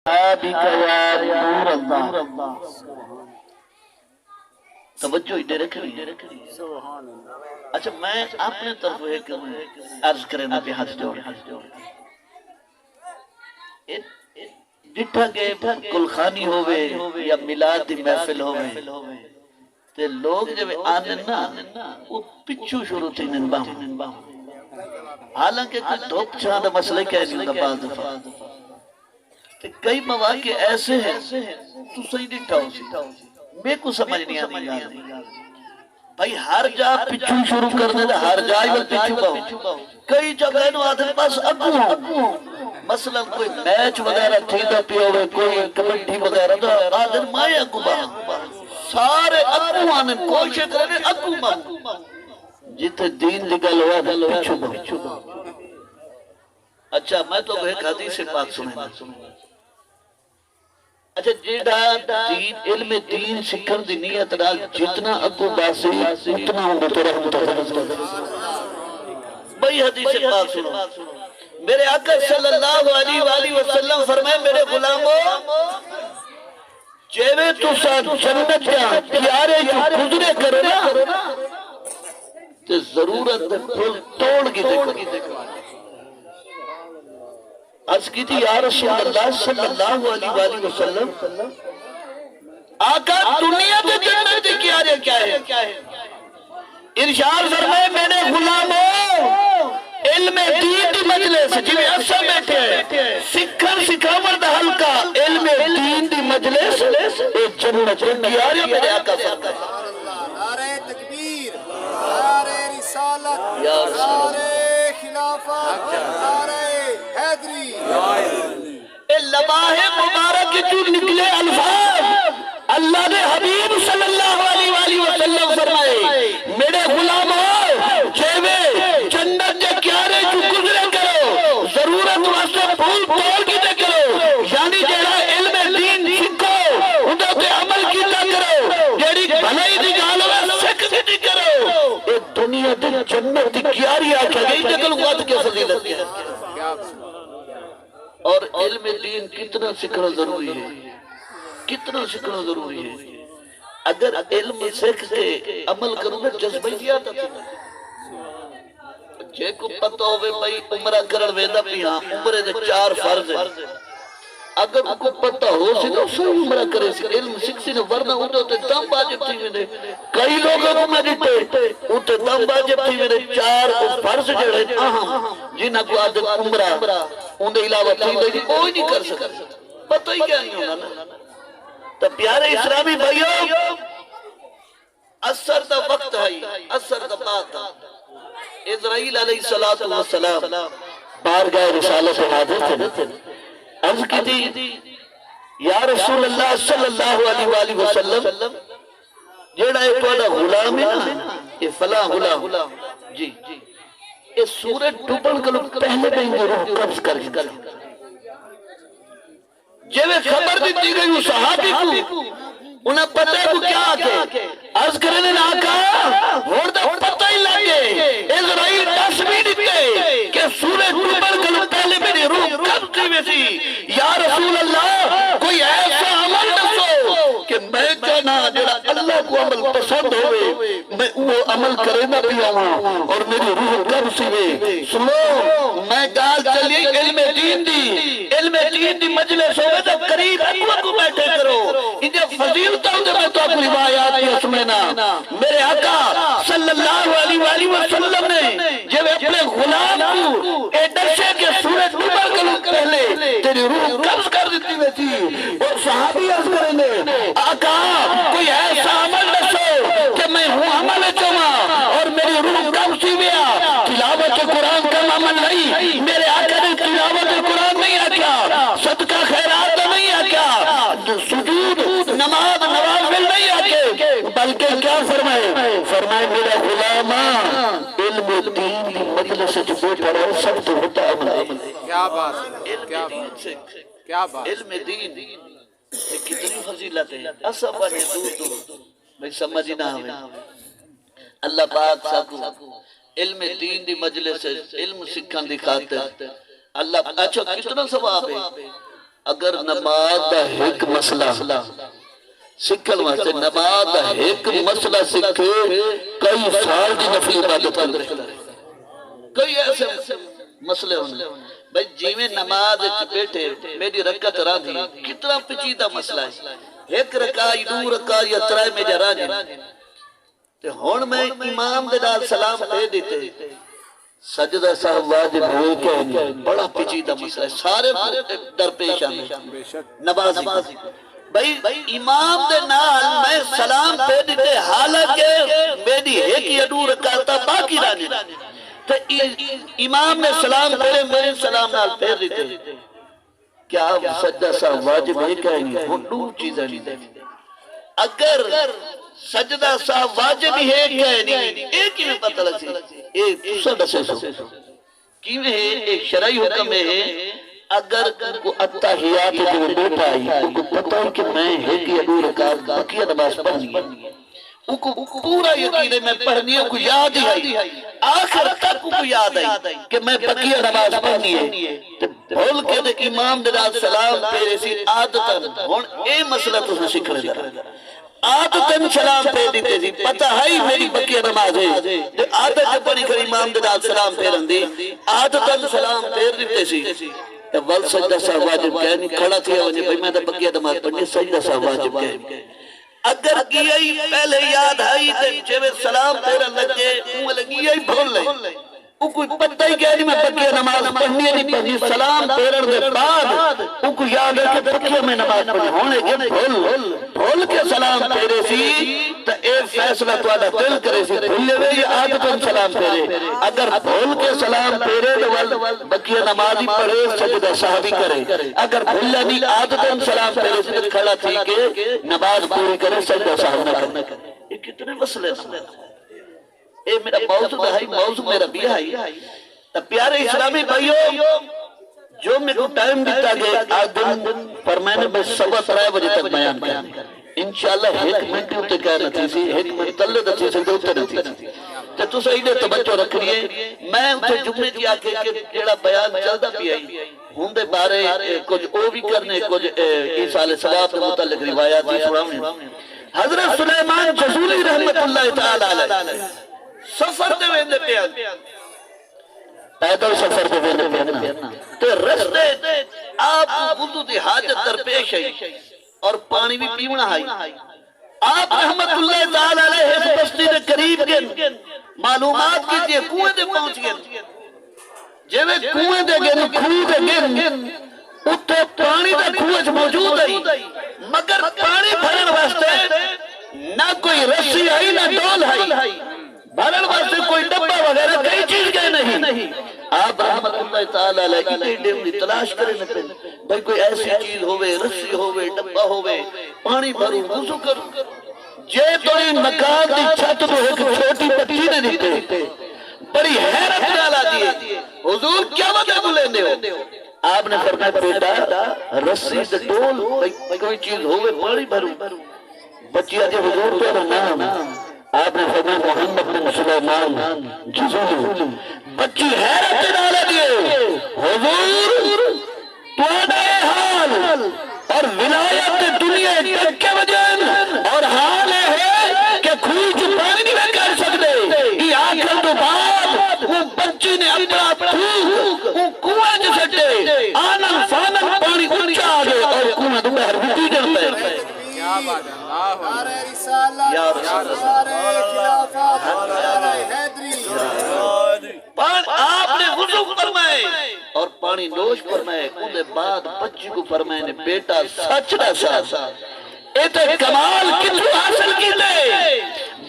بك يا نور الله. توجہ ادھر رکھنی. اچھا میں اپنے طرف ایک عرض کرنا پہ ہاتھ جوڑ. جتھا کے کلخانی ہوئے یا میلاد دی محفل ہوئے تے لوگ جب آنے نا وہ پچھو شروع تھی ننباہ. حالانکہ کوئی دھوپ چھانا مسئلہ کہہ نہیں ہوگا بعض دفعہ. کئی مواقع ایسے ہیں تو صحیح ڈٹھا ہو سی میں کو سمجھ نہیں آنی گا بھائی ہر جا پچھو شروع کر دے ہر جائے وہ پچھو باؤ. کئی جگہ نو آدھر پاس اگو مثلا کوئی میچ وغیرہ تھی دا پیا ہوئے کوئی کبڈی وغیرہ دا آدھر مائے اگو باؤ سارے اگو آنے کوشش کرنے اگو باؤ جتے دین لگل ہوا پچھو باؤ. اچھا میں تو ایک حدیث پاک سنیں. اچھا جیڑا علم دین سکھن دی نیت نال جتنا اگو باسی اتنا ہوں تو رحمت بھئی حدیث پاک سنو. میرے آقا صلی اللہ علیہ وآلہ وسلم فرمائے میرے غلاموں جیوے تو ساتھ جنت جا پیارے جو گزرے کرو نا تے ضرورت پھول توڑ کی دیکھو. عرض کی تھی یا رسول اللہ صلی اللہ علیہ وآلہ وسلم آقا دنیا تے جنت کیا ہے. ارشاد فرمائے میرے غلاموں علم دین دی مجلس جویں اثر بیٹھے ہیں سکھن سکھاور دا حلقہ علم دین دی مجلس اے جنت کیا ہے. میرے آقا فرمائے نعرہ تکبیر نعرہ رسالت نعرہ خلافت نعرہ حیدری. اے لباہ مبارک جو نکلے الفاظ اللہ نے حبیب صلی اللہ علیہ وآلہ وسلم فرمائے میرے غلاموں جیوے جنت جے کیارے جو گزرے کرو ضرورت واسطے پھول توڑ کی دے کرو یعنی جیڑا علم دین سکھو اندھا تے عمل کیتا کرو جیڑی بھلائی دی گالوے سکھ دی کرو. اے دنیا تے جنت دی کیاری آکھا گئی جگل وقت کے فضیلت ہے. اور علم دین کتنا سکھنا ضروری ہے کتنا سکھنا ضروری ہے. اگر علم سکھ کے عمل کروں گا جذبہ زیادہ تھا جے کو پتہ ہوئے بھائی عمرہ کرن ویدہ پیہاں عمرے دے 4 فرض ہیں اگر کو پتہ ہو سی تو صحیح عمرہ کرے سی علم سکھ سی نے ورنہ ہوتا ہوتے دم باجب تھی میں کئی لوگوں کو میں دیتے ہوتے دم باجب تھی میں 4 فرض جڑے اہم جنہ کو عادت عمرہ انہیں علاوہ تھی میں کوئی نہیں کر سکتا پتہ ہی کیا نہیں ہونا نا. تو پیارے اسلامی بھائیوں اثر دا وقت ہے اثر دا بات ہے. اسرائیل علیہ السلام بارگاہ رسالت حاضر تھے. عرض کی تھی یا رسول اللہ صلی اللہ علیہ وآلہ وسلم جیڑا ہے تو ادا غلام ہے نا یہ فلاں غلام جی یہ سورج ڈوبن کا لوگ پہلے میں انہیں روح قبض کر جیوے خبر دیتی گئی اس صحابی کو انہیں پتہ ہے کو کیا آکے عرض کرنے آقا وردہ پتہ ہی لگے اسرائیل تصویر دیتے کہ سورج ڈوبن کا لوگ پہلے میری روح قبض دی ویسی. یا رسول اللہ کوئی ایسا عمل دسو کہ میں جانا جڑا اللہ کو عمل پسند ہوئے میں وہ عمل کرے نہ بھی آؤں اور میری روح قبض ہوئے. سنو میں گال چلی علم دین دی مجلس ہوئے تو قریب اکوا کو بیٹھے کرو انجھے فضیلتہ ہوتے میں تو اپنی روایات کی اسمینا. میرے آقا صلی اللہ علیہ وآلہ وسلم نے جب اپنے غلام کو اے ڈرشے کے سورج ڈوبر کرو پہلے تیری روح قبض کر دیتی میں تھی اور صحابی عرض کریں گے آقا کوئی ایسا عمل دسو کہ میں ہوں عمل چوما اور میری روح قبض سی بیا. تلاوت قرآن کا عمل نہیں میرے آقا نے تلاوت قرآن نہیں آکیا صدقہ خیرات نہیں آکیا سجود نماز نوافل نہیں آکے بلکہ کیا فرمائے میرا غلامہ علم دین کی مجلس جو پڑھو سب تو ہوتا عمل. کیا بات کیا بات علم دین کتنی فضیلت ہے اصلا بڑے دور میں سمجھ نہ ہوئے. اللہ پاک ساکو علم دین دی مجلس علم سکھن دی خاطر اللہ اچھا کتنا ثواب ہے اگر نماز دا ایک مسئلہ سکھل واسطے نماز دا ایک مسئلہ سکھے کئی سال دی نفلی عبادت کرے کئی ایسے مسئلے ہونے بھائی جیویں نماز بیٹھے میری رکعت راندھی کتنا پیچیدہ مسئلہ ہے ایک رکعت دو رکعت یا ترائے میں جا راندھی تے ہن میں امام دے نال سلام دے دیتے سجدہ صاحب واجب ہے کہ بڑا پیچیدہ مسئلہ ہے سارے درپیش آنے نمازی بھائی امام دے نال میں سلام دے دیتے حالانکہ میری ایک یا دو رکعت باقی راندھی تو امام نے سلام پھیرے میرے سلام نال پھیر دیتے کیا سجدہ صاحب واجب ہے کہیں گے وہ دو چیزیں نہیں دیں اگر سجدہ صاحب واجب ہے کہیں نہیں ایک ہی میں پتہ لگ سی ایک دوسرا دسے سو کیویں ہے ایک شرعی حکم ہے اگر کو اتحیات جو بیٹھا ہے کو پتہ ہے کہ میں ایک یا دو رکعت باقی نماز پڑھنی ہے پورا یقین ہے میں پڑھنی ہے کو یاد ہی ہے آخر تک کو یاد ہے کہ میں بقیہ نماز پڑھنی ہے بھول کے دے امام دے نال سلام پھیرے سی عادتاً ہن اے مسئلہ تو سے سکھ لے عادتاً سلام پھیر دیتے سی پتہ ہے میری بقیہ نماز ہے عادت پڑھی کر امام دے نال سلام پھیرن دی عادتاً سلام پھیر دیتے سی ول سجدہ صاحب واجب کہنی کھڑا تھیا وجہ بھئی میں تو بقیہ نماز پڑھنی سجدہ صاحب واجب کہنی اگر گئی پہلے یاد آئی تو جب سلام پھیرا لگے وہ لگی آئی بھول لے وہ کوئی پتہ ہی کہہ نہیں میں بقیہ نماز پڑھنی نہیں پڑھنی سلام پھیرن دے بعد وہ کو یاد ہے کہ بقیہ میں نماز پڑھنی ہونے کے بھول کے سلام پھیرے سی تو اے فیصلہ تو آدھا دل کرے سی بھولے ہوئے یہ عادتاً سلام پھیرے اگر بھول کے سلام پھیرے تو بقیہ نمازی پڑھے سجدہ صحابی کرے اگر بھولے نہیں عادتاً سلام پھیرے سی تو کھڑا تھی کہ نماز پوری کرے سجدہ صحاب نہ کرے یہ کتنے مسئلے ہیں اے میرا موضوع ہے موضوع میرا بھی ہے تو پیارے اسلامی بھائیوں جو میں کو ٹائم دیتا گئے آج دن پر میں نے بس 3:15 بجے تک بیان کرنے انشاءاللہ ایک منٹ ہوتے کہہ رہتی سی ایک منٹ تلے دتی سے ہوتے رہتی سی تو تو صحیح نے توجہ رکھ لیے میں اسے جملے کی آکے کیڑا بیان چلتا بھی آئی ہوں دے بارے کچھ او بھی کرنے کچھ عیسیٰ علیہ السلام کے متعلق روایاتی سنانے حضرت سلیمان جزولی رحمت اللہ تعالی علیہ سفر دے ویندے پیان پیدل سفر دے ویندے پیان تو رستے آپ وضو دی حاجت درپیش ہے اور پانی بھی پیونا ہے آپ رحمت اللہ تعالی علیہ اس بستی دے قریب گئے معلومات کیجئے کنویں دے پہنچ گئے جیوے کنویں دے گئے کھوہ دے گئے اتھے پانی دے کھوہ موجود ہے مگر پانی بھرن واسطے نہ کوئی رسی ہے نہ ڈول ہے بھرن واسطے کوئی ڈبہ وغیرہ کئی چیز گئے نہیں آپ رحمت اللہ تعالی علیہ کی ڈیمنی تلاش کریں نہ پہنے بھائی کوئی ایسی چیز ہوئے رسی ہوئے ڈبہ ہوئے پانی بھروں وضو کروں جے توڑی مکان دی چھت تو ایک چھوٹی پٹی نے دیتے بڑی حیرت ڈالا دیئے حضور کیا وقت بولے دے ہو آپ نے فرمایا بیٹا رسی سے ڈول کوئی چیز ہوئے پانی بھروں بچیا جے حضور تو نام آپ نے فرمایا محمد بن سلیمان جزولی بچی حیرت ڈالا دیئے حضور توانے حال اور ولایت دنیا تک کے وجہ اور حال ہے کہ کھوئی جو پانی نہیں کر سکتے یہ آخر تو بعد وہ بچی نے اپنا پھوک وہ کنویں جسٹے آنن فانن پانی اچھا آگے اور کنویں دو بہر بھی جڑتے ہیں کیا بات ہے نعرہ رسالت نعرہ خلافت نعرہ حیدری آپ نے وضو فرمائے اور پانی نوش فرمائے اندھے بعد بچی کو فرمائے نے بیٹا سچ نہ سا ایتے کمال کتو حاصل کی دے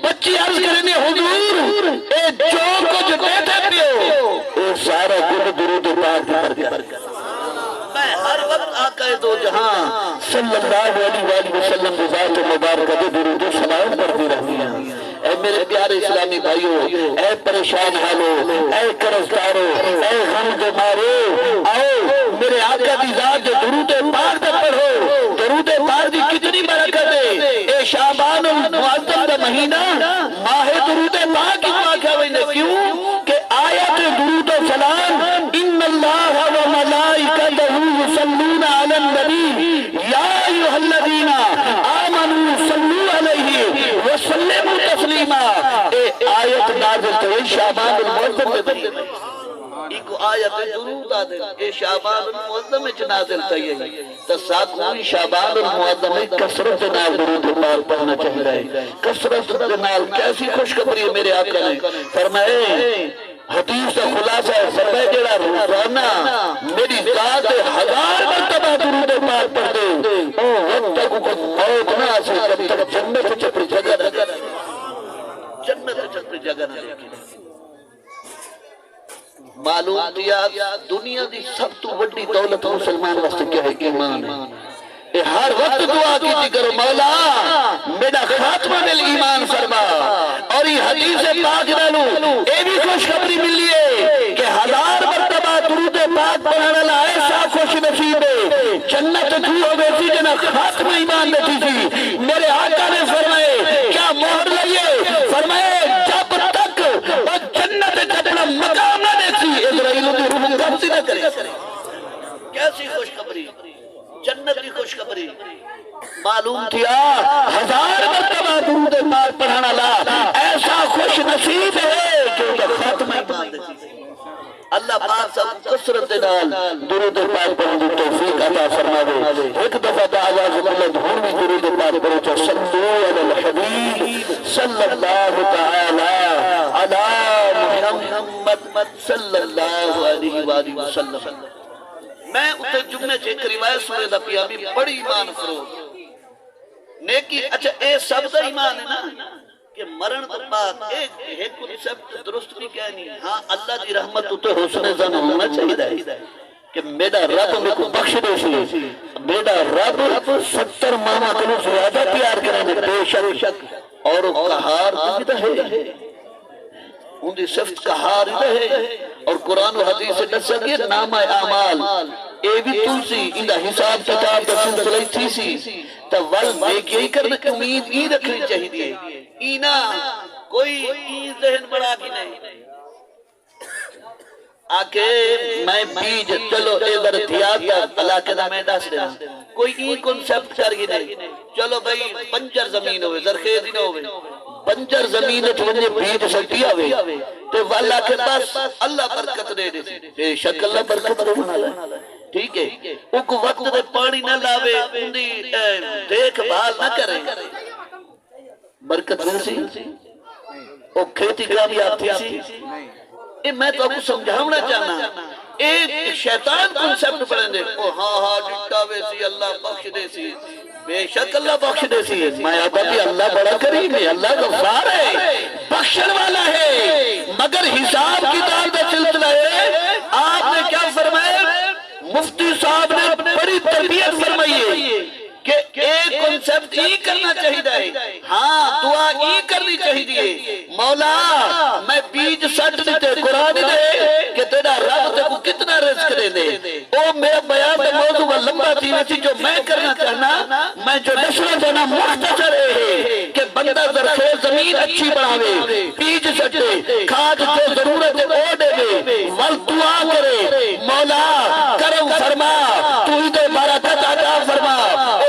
بچی عرض کرنے حضور اے جو کچھ دیتے پیو اے سارا گل درود پاک کی برکت میں ہر وقت آقا دو جہاں صلی اللہ علیہ وسلم ذات مبارکہ دے درود و سلام کرتی رہی ہیں اے میرے پیارے اسلامی بھائیو اے پریشان حالو اے قرضدارو اے غم دے مارو آؤ میرے آقا دی ذات درود پاک دے پڑھو درود پاک دی کتنی برکت ہے اے شعبان المعظم دا مہینہ ماہ درود پاک کی پاک ہے کیوں کہ آیت درود و سلام ان اللہ و ملائکتہ یصلون علی النبی شعبان المعظم میں بھی ایک آیت درود آدھے اے شعبان المعظم میں نازل تھئی تو ساکھوں شعبان المعظم میں کثرت نال درود پاک پڑھنا چاہیے رہے کثرت نال کیسی خوشخبری ہے میرے آقا نے فرمائے حدیث کا خلاصہ ہے فرمائے جڑا روزانہ میری ذات 1000 مرتبہ درود پاک پڑھ دے او وقت تک کو موت نہ آسے جب تک جنت چپڑی جگہ نہ جنت چپڑی جگہ نہ معلوم کیا دنیا دی سب تو بڑی دولت مسلمان واسطے کیا ہے ایمان ہے ہر وقت دعا کیتی کرو مولا میرا خاتمہ مل ایمان فرما اور یہ حدیث پاک نالو اے بھی خوشخبری ملی ہے کہ 1000 مرتبہ درود پاک پڑھنے والا ایسا خوش نصیب ہے جنت تو ہو گئی تھی جنا خاتمہ ایمان نتی تھی میرے آقا نے فرمائے کیا مہر لئیے فرمائے جب تک وہ جنت جبنا مقام نہ دیکھی اسرائیل کی روح قبضی نہ کرے کیسی خوشخبری جنت کی خوشخبری معلوم کیا 1000 مرتبہ درود پاک پڑھانا لا ایسا خوش نصیب ہے کہ خاتمہ ایمان دیکھی اللہ پاک سب کثرت نال درود پاک پڑھنے کی توفیق عطا فرماوے ایک دفعہ آواز بلند ہوں بھی درود پاک پڑھو تو صلو علی الحبیب صلی اللہ تعالی علی محمد صلی اللہ علیہ وآلہ وسلم میں اتنے جمعے سے ایک روایت سنے دا پیا بھی بڑی ایمان فروغ نیکی اچھا اے سب دا ایمان ہے نا کہ مرن تو بعد ایک کنسپٹ درست نہیں کہنی ہاں اللہ دی رحمت تو حسن زن ہونا چاہیے کہ میرا رب میں کو بخش دے سی میرا رب 70 ماما کنو زیادہ پیار کرنے بے شک اور قہار دیتا ہے ان دی صفت قہار ہے اور قرآن و حدیث سے دس سکیے نامہ اعمال اے بھی تلسی اندہ حساب کتاب کا سلسلہ تھی سی تو ول نیکی ہی کرنے کی امید ہی رکھنی چاہیے اینا کوئی ذہن بڑا کی نہیں آکے میں بیج چلو اے وردیات علاقہ دا میں دس دینا کوئی ای کنسپٹ کر گی نہیں چلو بھئی پنجر زمین ہوئے زرخیزی نہ ہوئے پنجر زمین چونجے بیج سکتی آوے تو واللہ کے پاس اللہ برکت دے دے اے شک اللہ برکت دے بنا لائے ٹھیک ہے ان کو وقت دے پانی نہ لاوے اندھی دیکھ بھال نہ کرے برکت دے سی او کھیتی کامیاب تھی سی اے میں تو آپ کو سمجھاؤنا چاہنا ایک شیطان کنسپٹ پڑھیں دے او ہاں ڈٹا وے سی اللہ بخش دے سی بے شک اللہ بخش دے سی میں آبا بھی اللہ بڑا کریم ہے اللہ غفار ہے بخشن والا ہے مگر حساب کتاب کا سلسلہ ہے آپ نے کیا فرمایا مفتی صاحب نے بڑی تربیت فرمائی ہے کہ ایک کنسپٹ ہی کرنا چاہیے ہاں دعا ہی کرنی چاہیے مولا میں بیج سٹ دیتے قرآن دے کہ تیرا رب تے کو کتنا رزق دے دے او میرا بیان دا موضوع لمبا تھی ویسی جو میں کرنا چاہنا میں جو نشر دینا مختصر ہے کہ بندہ زرخیز زمین اچھی بڑھاوے بیج سٹے کھاد جو ضرورت او دے دے ول دعا کرے مولا کرم فرما تو ہی دے برکت عطا فرما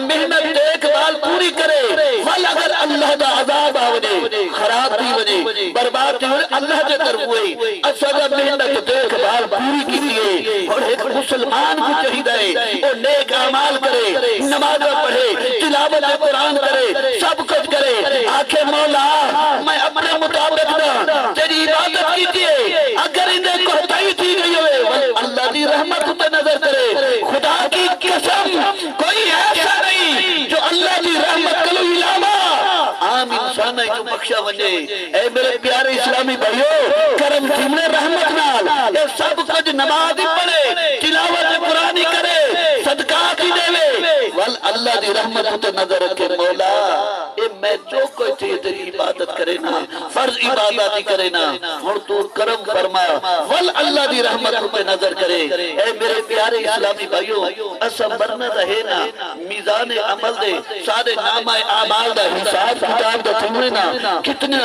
محنت دیکھ بھال پوری کرے ول اگر اللہ دا عذاب آونے خراب بھی بنے برباد بھی ہوئے اللہ دے طرف ہوئی اصلا محنت دیکھ بھال پوری کی لیے اور ایک مسلمان کو چاہیے اور نیک اعمال کرے نماز پڑھے تلاوت قرآن کرے سب کچھ کرے آنکھیں مولا میں اپنے مطابق نہ تیری عبادت کیجئے اگر انہیں کوتاہی تھی گئی ہوئے اللہ دی رحمت پہ نظر کرے خدا کی قسم کوئی ایسا نہیں جو اللہ دی رحمت کلو علامہ عام انسان ہے جو بخشا ونجے اے میرے پیارے اسلامی بھائیو کرم جملے رحمت نال اے سب کچھ نماز ہی پڑھے تلاوت قرآنی کرے صدقات ہی دے وال اللہ دی رحمت تے نظر رکھے مولا اے میں جو کوئی تھی تیری عبادت کرے نا فرض عبادت ہی کرے نا اور تو کرم فرما وال اللہ دی رحمت تے نظر کرے اے میرے پیارے اسلامی بھائیو اسا برنا رہے نا میزان عمل دے سارے نامہ اعمال دا حساب کتاب دا تھوڑے نا کتنے